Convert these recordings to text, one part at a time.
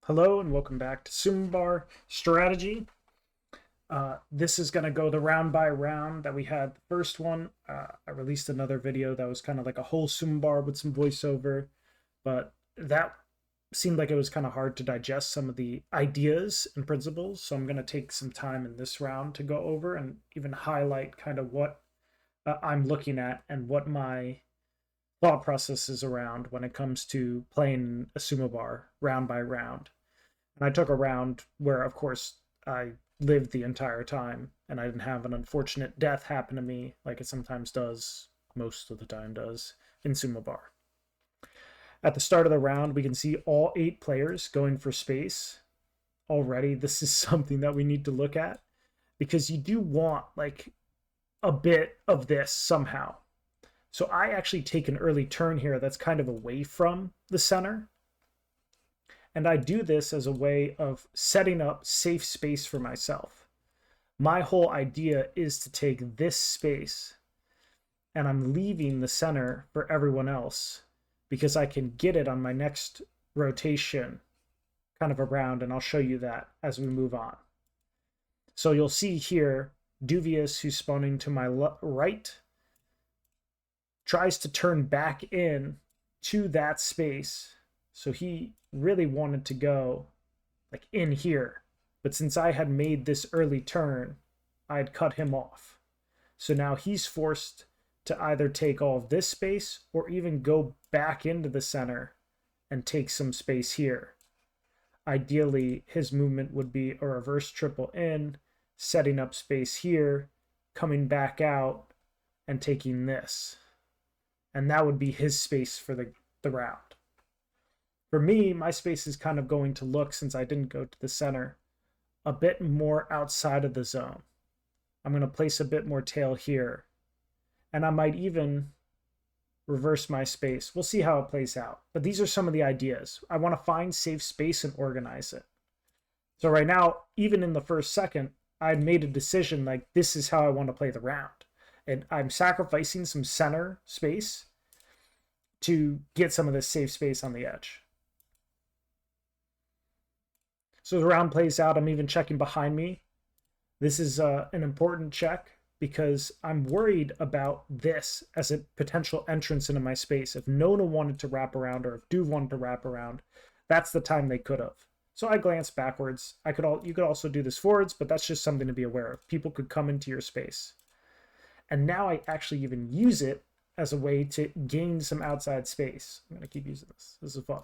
Hello and welcome back to Sumo Strategy. This is going to go the round by round that we had the first one. I released another video that was kind of like a whole sumo with some voiceover, but that seemed like it was kind of hard to digest some of the ideas and principles. So I'm going to take some time in this round to go over and even highlight kind of what I'm looking at and what my thought process is around when it comes to playing a sumo bar round by round. And I took a round where, of course, I lived the entire time and I didn't have an unfortunate death happen to me like it sometimes does, most of the time does, in Sumo Bar. At the start of the round, we can see all 8 players going for space. Already, this is something that we need to look at because you do want like a bit of this somehow. So I actually take an early turn here that's kind of away from the center. And I do this as a way of setting up safe space for myself. My whole idea is to take this space and I'm leaving the center for everyone else because I can get it on my next rotation kind of around, and I'll show you that as we move on. So you'll see here, Duvius, who's spawning to my right, tries to turn back in to that space. So he really wanted to go like in here, but since I had made this early turn, I'd cut him off. So now he's forced to either take all of this space or even go back into the center and take some space here. Ideally, his movement would be a reverse triple in, setting up space here, coming back out, and taking this. And that would be his space for the round. For me, my space is kind of going to look, since I didn't go to the center, a bit more outside of the zone. I'm going to place a bit more tail here. And I might even reverse my space. We'll see how it plays out. But these are some of the ideas. I want to find safe space and organize it. So right now, even in the first second, I made a decision like this is how I want to play the round. And I'm sacrificing some center space to get some of this safe space on the edge. So the round plays out. I'm even checking behind me. This is an important check because I'm worried about this as a potential entrance into my space. If Nona wanted to wrap around, or if Duve wanted to wrap around, that's the time they could have. So I glanced backwards. You could also do this forwards, but that's just something to be aware of. People could come into your space. And now I actually even use it as a way to gain some outside space. I'm going to keep using this. This is fun.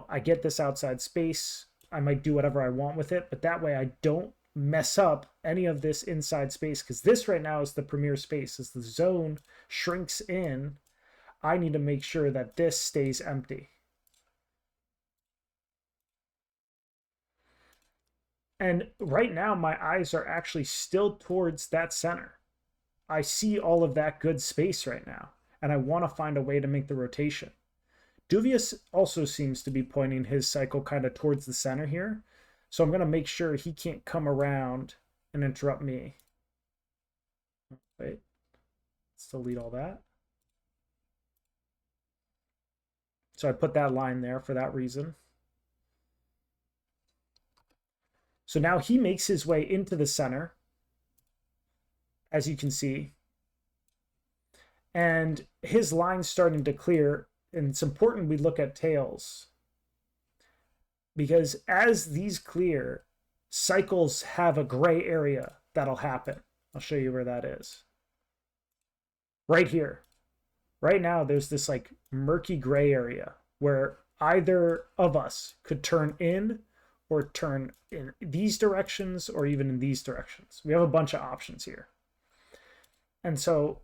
I get this outside space. I might do whatever I want with it, but that way I don't mess up any of this inside space, because this right now is the premier space. As the zone shrinks in, I need to make sure that this stays empty. And right now, my eyes are actually still towards that center. I see all of that good space right now, and I want to find a way to make the rotation. Duvius also seems to be pointing his cycle kind of towards the center here. So I'm going to make sure he can't come around and interrupt me. Wait, let's delete all that. So I put that line there for that reason. So now he makes his way into the center, as you can see. And his line's starting to clear. And it's important we look at tails, because as these clear, cycles have a gray area that'll happen. I'll show you where that is. Right here. Right now, there's this like murky gray area where either of us could turn in or turn in these directions or even in these directions. We have a bunch of options here. And so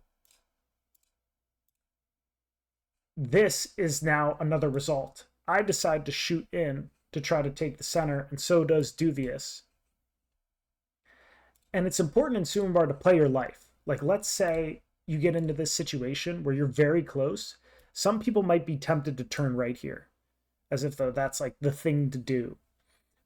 this is now another result. I decide to shoot in to try to take the center, and so does Duvius. And it's important in Sumo Bar to play your life. Like, let's say you get into this situation where you're very close. Some people might be tempted to turn right here, as if though that's like the thing to do.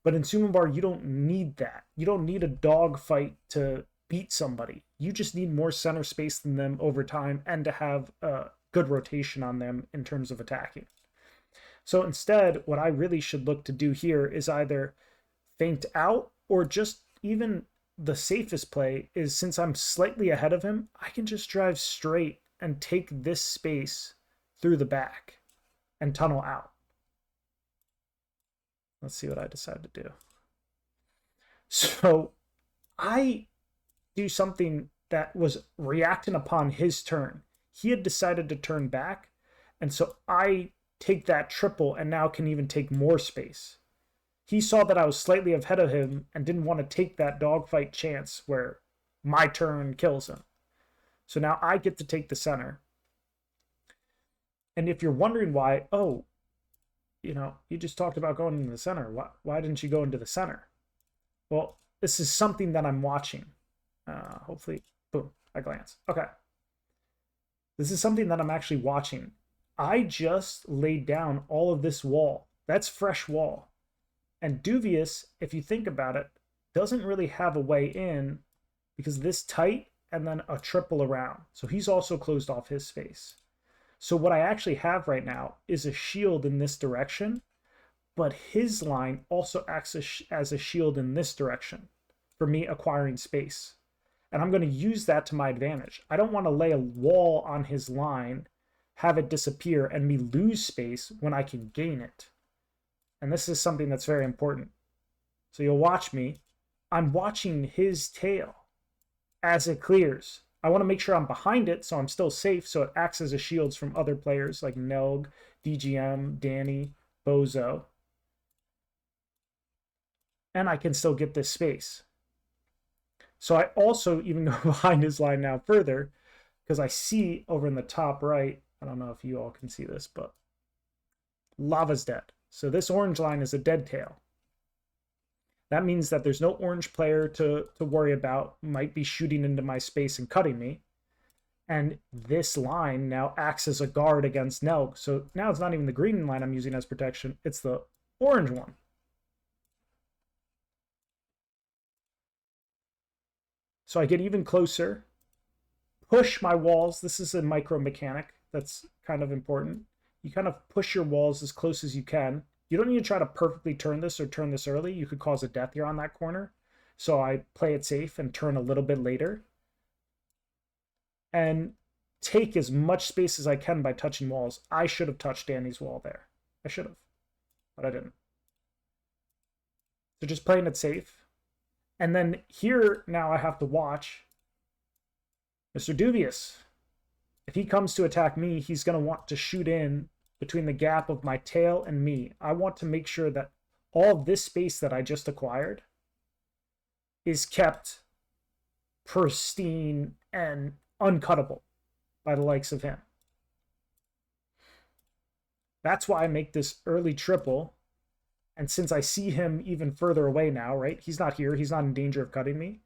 But in Sumo Bar, you don't need that. You don't need a dog fight to beat somebody. You just need more center space than them over time and to have a good rotation on them in terms of attacking. So instead, what I really should look to do here is either feint out, or just even the safest play is, since I'm slightly ahead of him, I can just drive straight and take this space through the back and tunnel out. Let's see what I decide to do. So I do something that was reacting upon his turn. He had decided to turn back, and so I take that triple and now can even take more space. He saw that I was slightly ahead of him and didn't want to take that dogfight chance where my turn kills him. So now I get to take the center. And if you're wondering why, oh, you just talked about going into the center. Why didn't you go into the center? Well, this is something that I'm watching. Hopefully, boom, I glance. Okay. This is something that I'm actually watching. I just laid down all of this wall. That's fresh wall. And Duvius, if you think about it, doesn't really have a way in because this tight and then a triple around. So he's also closed off his space. So what I actually have right now is a shield in this direction, but his line also acts as a shield in this direction for me acquiring space. And I'm going to use that to my advantage. I don't want to lay a wall on his line, have it disappear, and me lose space when I can gain it. And this is something that's very important. So you'll watch me. I'm watching his tail as it clears. I want to make sure I'm behind it so I'm still safe, so it acts as a shield from other players like Nelg, DGM, Danny, Bozo. And I can still get this space. So I also even go behind his line now further because I see over in the top right, I don't know if you all can see this, but Lava's dead. So this orange line is a dead tail. That means that there's no orange player to worry about, might be shooting into my space and cutting me. And this line now acts as a guard against Nelg. So now it's not even the green line I'm using as protection, it's the orange one. So I get even closer, push my walls. This is a micro mechanic that's kind of important. You kind of push your walls as close as you can. You don't need to try to perfectly turn this or turn this early. You could cause a death here on that corner. So I play it safe and turn a little bit later. And take as much space as I can by touching walls. I should have touched Danny's wall there. I should have, but I didn't. So just playing it safe. And then here now I have to watch Mr. Duvius. If he comes to attack me, he's going to want to shoot in between the gap of my tail and me. I want to make sure that all of this space that I just acquired is kept pristine and uncuttable by the likes of him. That's why I make this early triple. And since I see him even further away now, right? He's not here. He's not in danger of cutting me.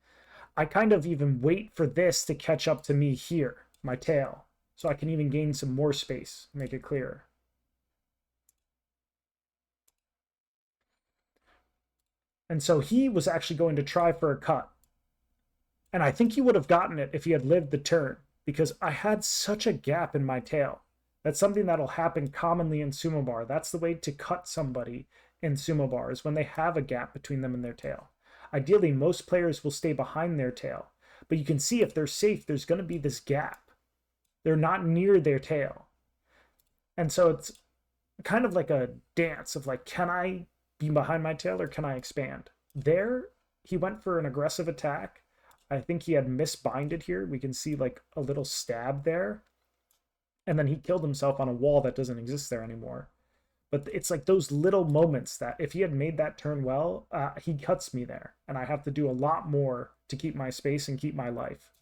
I kind of even wait for this to catch up to me here, my tail. So I can even gain some more space, make it clearer. And so he was actually going to try for a cut. And I think he would have gotten it if he had lived the turn, because I had such a gap in my tail. That's something that'll happen commonly in Sumo Bar. That's the way to cut somebody in Sumo Bar, is when they have a gap between them and their tail. Ideally, most players will stay behind their tail. But you can see if they're safe, there's going to be this gap. They're not near their tail. And so it's kind of like a dance of like, can I be behind my tail or can I expand? There, he went for an aggressive attack. I think he had misbinded here. We can see like a little stab there. And then he killed himself on a wall that doesn't exist there anymore. But it's like those little moments that if he had made that turn well, he cuts me there. And I have to do a lot more to keep my space and keep my life.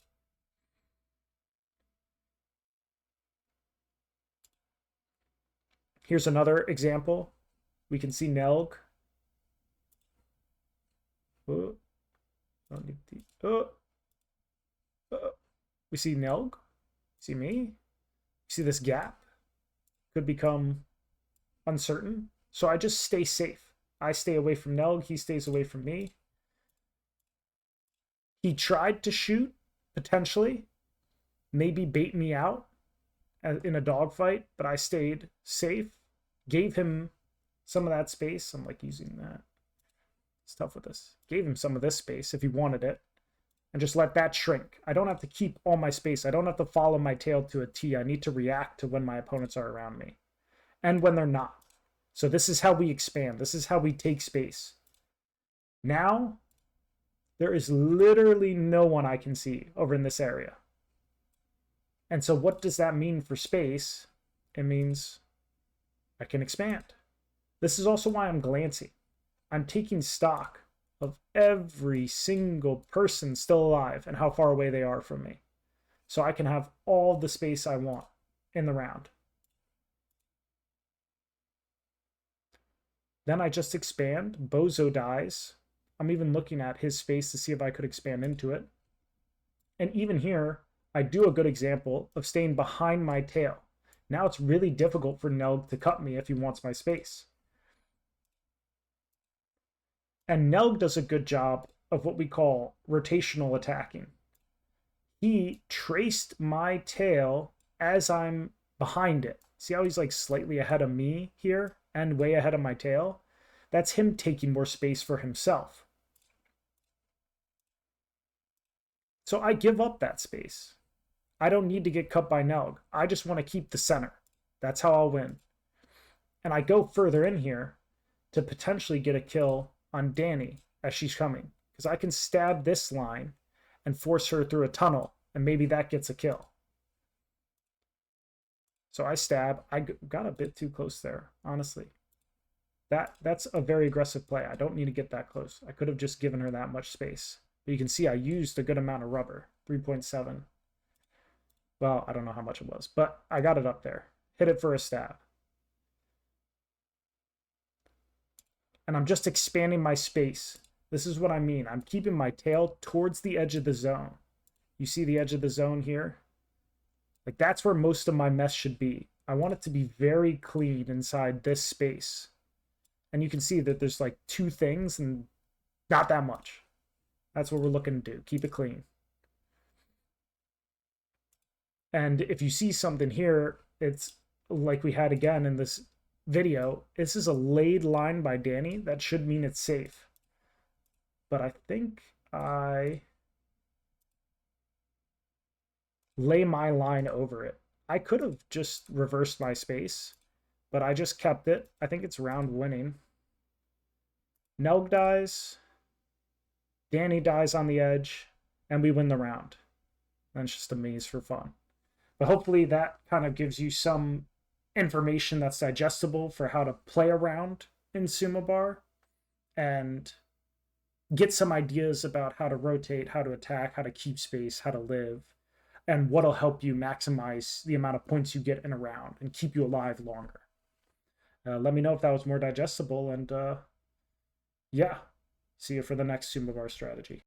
Here's another example. We can see Nelg. Oh, we see Nelg. See me. See this gap could become uncertain. So I just stay safe. I stay away from Nelg. He stays away from me. He tried to shoot, potentially. Maybe bait me out in a dogfight, but I stayed safe. Gave him some of that space. I'm like using that. It's tough with this. Gave him some of this space if he wanted it. And just let that shrink. I don't have to keep all my space. I don't have to follow my tail to a T. I need to react to when my opponents are around me. And when they're not. So this is how we expand. This is how we take space. Now, there is literally no one I can see over in this area. And so what does that mean for space? It means I can expand. This is also why I'm glancing. I'm taking stock of every single person still alive and how far away they are from me. So I can have all the space I want in the round. Then I just expand. Bozo dies. I'm even looking at his space to see if I could expand into it. And even here, I do a good example of staying behind my tail. Now it's really difficult for Nelg to cut me if he wants my space. And Nelg does a good job of what we call rotational attacking. He traced my tail as I'm behind it. See how he's like slightly ahead of me here and way ahead of my tail? That's him taking more space for himself. So I give up that space. I don't need to get cut by Nelg. I just want to keep the center. That's how I'll win. And I go further in here to potentially get a kill on Danny as she's coming. Because I can stab this line and force her through a tunnel. And maybe that gets a kill. So I stab. I got a bit too close there, honestly. That's a very aggressive play. I don't need to get that close. I could have just given her that much space. But you can see I used a good amount of rubber. 3.7. Well, I don't know how much it was, but I got it up there. Hit it for a stab. And I'm just expanding my space. This is what I mean. I'm keeping my tail towards the edge of the zone. You see the edge of the zone here? Like that's where most of my mess should be. I want it to be very clean inside this space. And you can see that there's like two things and not that much. That's what we're looking to do. Keep it clean. And if you see something here, it's like we had again in this video. This is a laid line by Danny. That should mean it's safe. But I think I lay my line over it. I could have just reversed my space, but I just kept it. I think it's round winning. Nelg dies. Danny dies on the edge, and we win the round. And it's just a maze for fun. But hopefully that kind of gives you some information that's digestible for how to play around in Sumo Bar and get some ideas about how to rotate, how to attack, how to keep space, how to live, and what'll help you maximize the amount of points you get in a round and keep you alive longer. Let me know if that was more digestible, and yeah, see you for the next Sumo Bar strategy.